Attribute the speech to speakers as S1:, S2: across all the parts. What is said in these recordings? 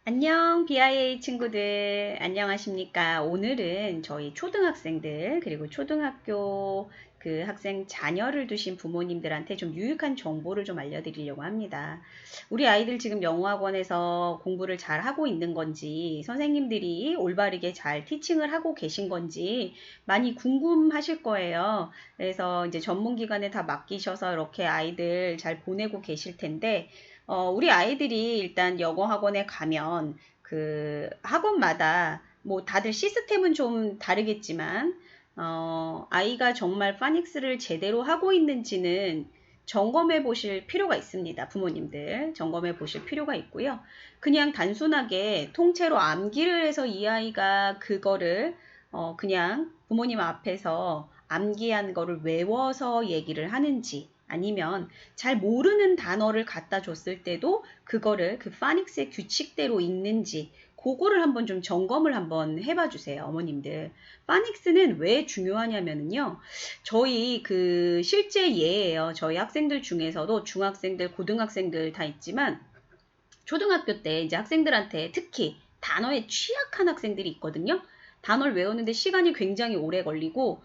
S1: 안녕, BIA 친구들. 안녕하십니까? 오늘은 저희 초등학생들, 그리고 초등학교 그 학생 자녀를 두신 부모님들한테 좀 유익한 정보를 좀 알려드리려고 합니다. 우리 아이들 지금 영어학원에서 공부를 잘 하고 있는 건지, 선생님들이 올바르게 잘 티칭을 하고 계신 건지 많이 궁금하실 거예요. 그래서 이제 전문기관에 다 맡기셔서 이렇게 아이들 잘 보내고 계실 텐데, 우리 아이들이 일단 영어 학원에 가면 그 학원마다 뭐 다들 시스템은 좀 다르겠지만, 아이가 정말 파닉스를 제대로 하고 있는지는 점검해 보실 필요가 있습니다. 부모님들 점검해 보실 필요가 있고요. 그냥 단순하게 통째로 암기를 해서 이 아이가 그거를 그냥 부모님 앞에서 암기한 거를 외워서 얘기를 하는지, 아니면 잘 모르는 단어를 갖다 줬을 때도 그거를 그 파닉스의 규칙대로 읽는지, 그거를 한번 좀 점검을 한번 해봐 주세요, 어머님들. 파닉스는 왜 중요하냐면요. 저희 그 실제 예예요. 저희 학생들 중에서도 중학생들, 고등학생들 다 있지만, 초등학교 때 이제 학생들한테 특히 단어에 취약한 학생들이 있거든요. 단어를 외우는데 시간이 굉장히 오래 걸리고,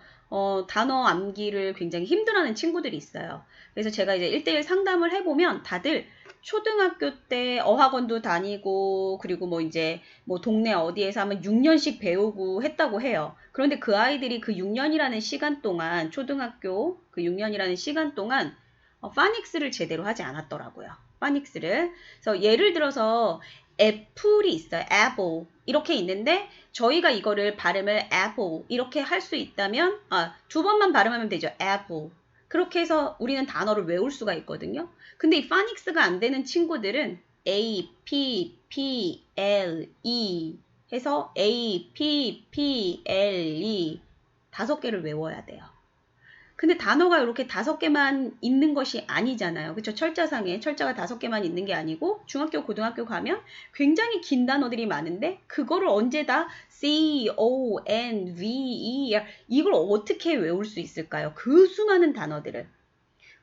S1: 단어 암기를 굉장히 힘들어하는 친구들이 있어요. 그래서 제가 이제 1대1 상담을 해보면 다들 초등학교 때 어학원도 다니고, 그리고 뭐 이제 뭐 동네 어디에서 하면 6년씩 배우고 했다고 해요. 그런데 그 아이들이 그 6년이라는 시간 동안, 초등학교 그 6년이라는 시간 동안 파닉스를 제대로 하지 않았더라고요. 파닉스를. 그래서 예를 들어서 애플이 있어요. apple 이렇게 있는데, 저희가 이거를 발음을 apple 이렇게 할 수 있다면, 두 번만 발음하면 되죠. apple. 그렇게 해서 우리는 단어를 외울 수가 있거든요. 근데 이 파닉스가 안 되는 친구들은 A, P, P, L, E 해서 A, P, P, L, E 5개를 외워야 돼요. 근데 단어가 이렇게 5개만 있는 것이 아니잖아요. 그쵸? 철자상에 철자가 5개만 있는 게 아니고, 중학교, 고등학교 가면 굉장히 긴 단어들이 많은데, 그거를 언제 다 C, O, N, V, E, R 이걸 어떻게 외울 수 있을까요? 그 수많은 단어들을.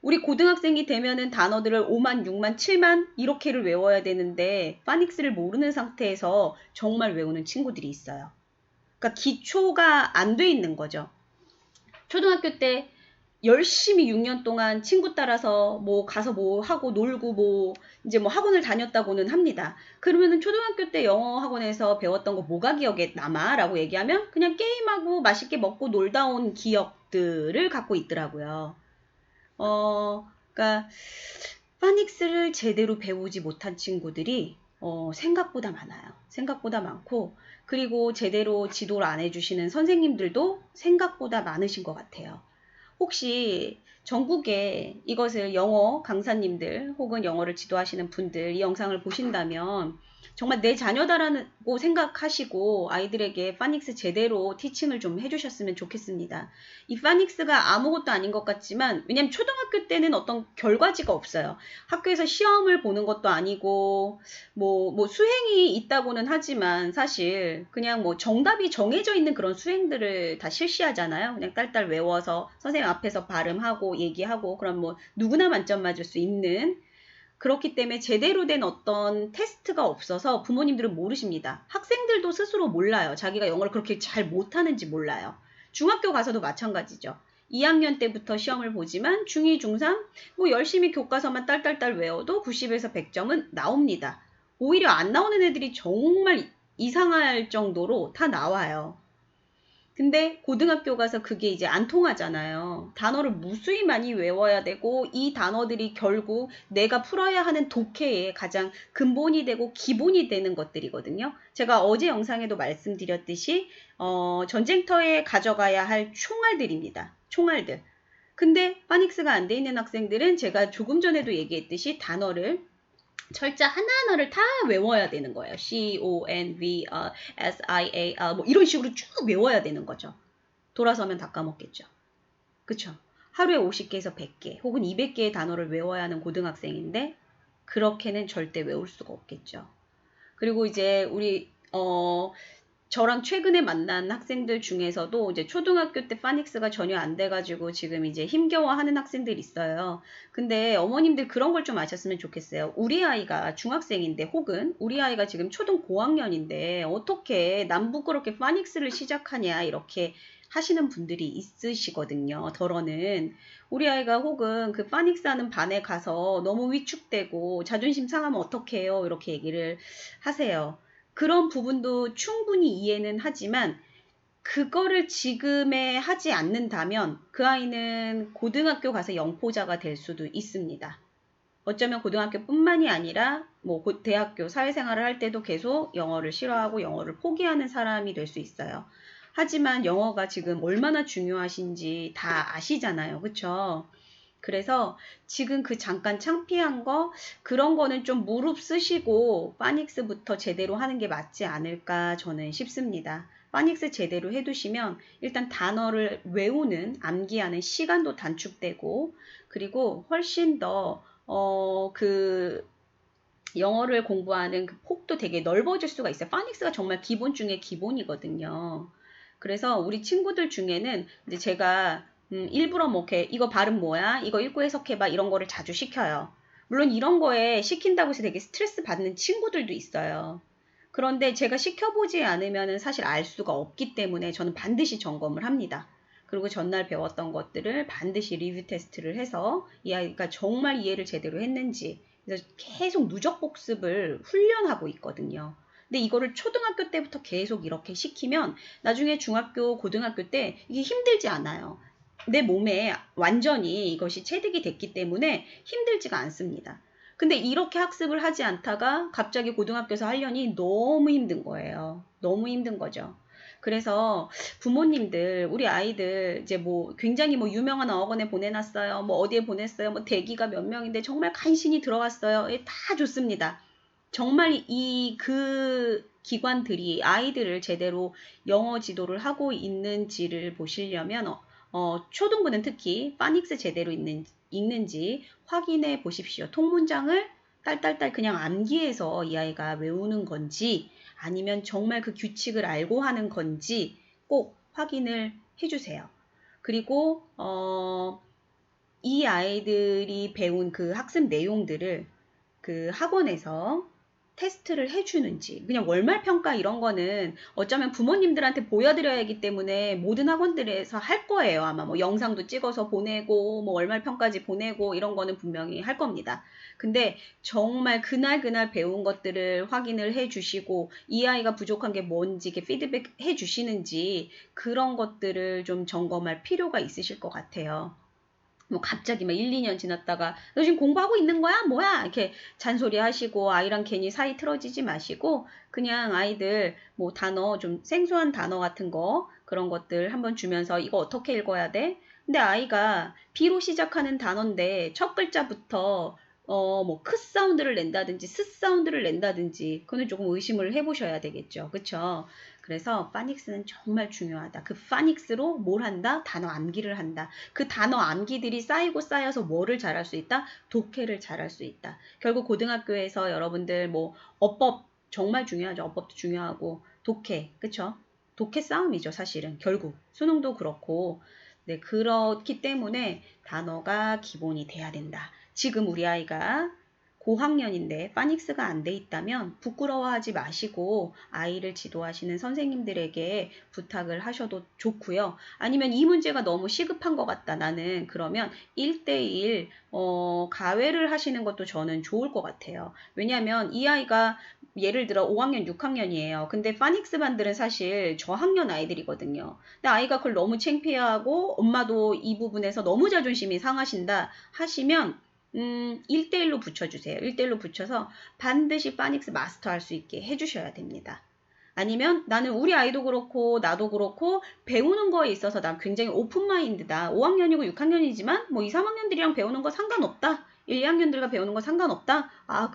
S1: 우리 고등학생이 되면은 단어들을 5만, 6만, 7만 이렇게를 외워야 되는데, 파닉스를 모르는 상태에서 정말 외우는 친구들이 있어요. 그러니까 기초가 안 돼 있는 거죠. 초등학교 때 열심히 6년 동안 친구 따라서 뭐 가서 뭐 하고 놀고 뭐 이제 뭐 학원을 다녔다고는 합니다. 그러면은 초등학교 때 영어 학원에서 배웠던 거 뭐가 기억에 남아? 라고 얘기하면 그냥 게임하고 맛있게 먹고 놀다 온 기억들을 갖고 있더라고요. 그러니까 파닉스를 제대로 배우지 못한 친구들이 생각보다 많아요. 생각보다 많고, 그리고 제대로 지도를 안 해주시는 선생님들도 생각보다 많으신 것 같아요. 혹시 전국에 이것을 영어 강사님들 혹은 영어를 지도하시는 분들 이 영상을 보신다면 정말 내 자녀다라고 생각하시고 아이들에게 파닉스 제대로 티칭을 좀 해주셨으면 좋겠습니다. 이 파닉스가 아무것도 아닌 것 같지만, 왜냐면 초등학교 때는 어떤 결과지가 없어요. 학교에서 시험을 보는 것도 아니고 뭐 수행이 있다고는 하지만, 사실 그냥 뭐 정답이 정해져 있는 그런 수행들을 다 실시하잖아요. 그냥 딸딸 외워서 선생님 앞에서 발음하고 얘기하고, 그럼 뭐 누구나 만점 맞을 수 있는, 그렇기 때문에 제대로 된 어떤 테스트가 없어서 부모님들은 모르십니다. 학생들도 스스로 몰라요. 자기가 영어를 그렇게 잘 못하는지 몰라요. 중학교 가서도 마찬가지죠. 2학년 때부터 시험을 보지만 중2, 중3 뭐 열심히 교과서만 딸딸딸 외워도 90에서 100점은 나옵니다. 오히려 안 나오는 애들이 정말 이상할 정도로 다 나와요. 근데 고등학교 가서 그게 이제 안 통하잖아요. 단어를 무수히 많이 외워야 되고, 이 단어들이 결국 내가 풀어야 하는 독해의 가장 근본이 되고 기본이 되는 것들이거든요. 제가 어제 영상에도 말씀드렸듯이 전쟁터에 가져가야 할 총알들입니다. 총알들. 근데 파닉스가 안 돼 있는 학생들은 제가 조금 전에도 얘기했듯이 단어를 철자 하나하나를 다 외워야 되는 거예요. C, O, N, V, S, I, A, 뭐 이런 식으로 쭉 외워야 되는 거죠. 돌아서면 다 까먹겠죠. 그쵸? 하루에 50개에서 100개 혹은 200개의 단어를 외워야 하는 고등학생인데, 그렇게는 절대 외울 수가 없겠죠. 그리고 이제 우리 저랑 최근에 만난 학생들 중에서도 이제 초등학교 때 파닉스가 전혀 안 돼가지고 지금 이제 힘겨워하는 학생들이 있어요. 근데 어머님들 그런 걸 좀 아셨으면 좋겠어요. 우리 아이가 중학생인데 혹은 우리 아이가 지금 초등 고학년인데 어떻게 남 부끄럽게 파닉스를 시작하냐 이렇게 하시는 분들이 있으시거든요. 덜어는 우리 아이가 혹은 그 파닉스 하는 반에 가서 너무 위축되고 자존심 상하면 어떡해요 이렇게 얘기를 하세요. 그런 부분도 충분히 이해는 하지만 그거를 지금에 하지 않는다면 그 아이는 고등학교 가서 영포자가 될 수도 있습니다. 어쩌면 고등학교뿐만이 아니라 뭐 대학교 사회생활을 할 때도 계속 영어를 싫어하고 영어를 포기하는 사람이 될 수 있어요. 하지만 영어가 지금 얼마나 중요하신지 다 아시잖아요. 그쵸? 그래서 지금 그 잠깐 창피한 거 그런 거는 좀 무릎 쓰시고 파닉스부터 제대로 하는 게 맞지 않을까 저는 싶습니다. 파닉스 제대로 해두시면 일단 단어를 외우는 암기하는 시간도 단축되고 그리고 훨씬 더 영어를 공부하는 그 폭도 되게 넓어질 수가 있어요. 파닉스가 정말 기본 중에 기본이거든요. 그래서 우리 친구들 중에는 이제 제가 일부러 뭐 이렇게 이거 발음 뭐야? 이거 읽고 해석해봐 이런 거를 자주 시켜요. 물론 이런 거에 시킨다고 해서 되게 스트레스 받는 친구들도 있어요. 그런데 제가 시켜보지 않으면 사실 알 수가 없기 때문에 저는 반드시 점검을 합니다. 그리고 전날 배웠던 것들을 반드시 리뷰 테스트를 해서 이 아이가 정말 이해를 제대로 했는지 그래서 계속 누적 복습을 훈련하고 있거든요. 근데 이거를 초등학교 때부터 계속 이렇게 시키면 나중에 중학교, 고등학교 때 이게 힘들지 않아요. 내 몸에 완전히 이것이 체득이 됐기 때문에 힘들지가 않습니다. 근데 이렇게 학습을 하지 않다가 갑자기 고등학교에서 하려니 너무 힘든 거예요. 너무 힘든 거죠. 그래서 부모님들, 우리 아이들 이제 뭐 굉장히 뭐 유명한 어학원에 보내놨어요. 뭐 어디에 보냈어요. 뭐 대기가 몇 명인데 정말 간신히 들어갔어요. 예, 다 좋습니다. 정말 그 기관들이 아이들을 제대로 영어 지도를 하고 있는지를 보시려면 초등부는 특히 파닉스 제대로 읽는지 확인해 보십시오. 통문장을 딸딸딸 그냥 암기해서 이 아이가 외우는 건지 아니면 정말 그 규칙을 알고 하는 건지 꼭 확인을 해주세요. 그리고 이 아이들이 배운 그 학습 내용들을 그 학원에서 테스트를 해주는지 그냥 월말평가 이런 거는 어쩌면 부모님들한테 보여드려야 하기 때문에 모든 학원들에서 할 거예요. 아마 뭐 영상도 찍어서 보내고 뭐 월말평가지 보내고 이런 거는 분명히 할 겁니다. 근데 정말 그날 배운 것들을 확인을 해 주시고 이 아이가 부족한 게 뭔지 이렇게 피드백 해 주시는지 그런 것들을 좀 점검할 필요가 있으실 것 같아요. 뭐 갑자기 막 1, 2년 지났다가 너 지금 공부하고 있는 거야? 뭐야? 이렇게 잔소리 하시고 아이랑 괜히 사이 틀어지지 마시고 그냥 아이들 뭐 단어 좀 생소한 단어 같은 거 그런 것들 한번 주면서 이거 어떻게 읽어야 돼? 근데 아이가 B로 시작하는 단어인데 첫 글자부터 뭐 크 사운드를 낸다든지 스 사운드를 낸다든지 그거는 조금 의심을 해보셔야 되겠죠. 그쵸? 그래서 파닉스는 정말 중요하다. 그 파닉스로 뭘 한다? 단어 암기를 한다. 그 단어 암기들이 쌓이고 쌓여서 뭐를 잘할 수 있다? 독해를 잘할 수 있다. 결국 고등학교에서 여러분들 뭐 어법 정말 중요하죠. 어법도 중요하고 독해, 그쵸? 독해 싸움이죠, 사실은. 결국 수능도 그렇고 네, 그렇기 때문에 단어가 기본이 돼야 된다. 지금 우리 아이가 고학년인데 파닉스가 안 돼 있다면 부끄러워하지 마시고 아이를 지도하시는 선생님들에게 부탁을 하셔도 좋고요. 아니면 이 문제가 너무 시급한 것 같다. 나는 그러면 1대1 가외를 하시는 것도 저는 좋을 것 같아요. 왜냐하면 이 아이가 예를 들어 5학년, 6학년이에요. 근데 파닉스 반들은 사실 저학년 아이들이거든요. 근데 아이가 그걸 너무 창피해하고 엄마도 이 부분에서 너무 자존심이 상하신다 하시면 1대1로 붙여주세요. 1대1로 붙여서 반드시 파닉스 마스터할 수 있게 해주셔야 됩니다. 아니면 나는 우리 아이도 그렇고 나도 그렇고 배우는 거에 있어서 난 굉장히 오픈마인드다. 5학년이고 6학년이지만 뭐 2, 3학년들이랑 배우는 거 상관없다. 1, 2학년들과 배우는 거 상관없다. 아,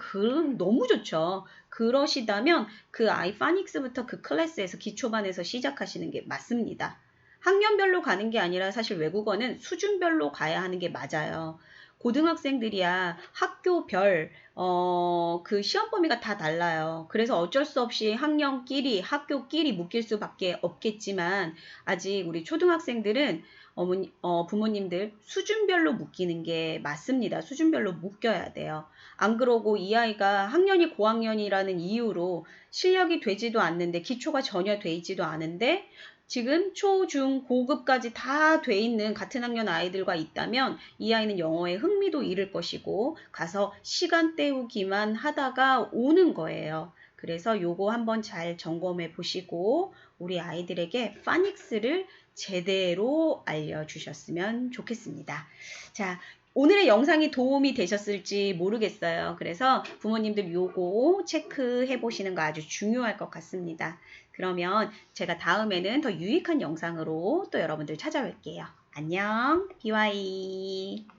S1: 너무 좋죠. 그러시다면 그 아이 파닉스부터 그 클래스에서 기초반에서 시작하시는 게 맞습니다. 학년별로 가는 게 아니라 사실 외국어는 수준별로 가야 하는 게 맞아요. 고등학생들이야 학교별 그 시험 범위가 다 달라요. 그래서 어쩔 수 없이 학년끼리, 학교끼리 묶일 수밖에 없겠지만 아직 우리 초등학생들은 부모님들 수준별로 묶이는 게 맞습니다. 수준별로 묶여야 돼요. 안 그러고 이 아이가 학년이 고학년이라는 이유로 실력이 되지도 않는데 기초가 전혀 돼 있지도 않은데 지금 초, 중, 고급까지 다 돼 있는 같은 학년 아이들과 있다면 이 아이는 영어에 흥미도 잃을 것이고 가서 시간 때우기만 하다가 오는 거예요. 그래서 요거 한번 잘 점검해 보시고 우리 아이들에게 파닉스를 제대로 알려주셨으면 좋겠습니다. 자, 오늘의 영상이 도움이 되셨을지 모르겠어요. 그래서 부모님들 요거 체크해 보시는 거 아주 중요할 것 같습니다. 그러면 제가 다음에는 더 유익한 영상으로 또 여러분들 찾아뵐게요. 안녕, 비와이.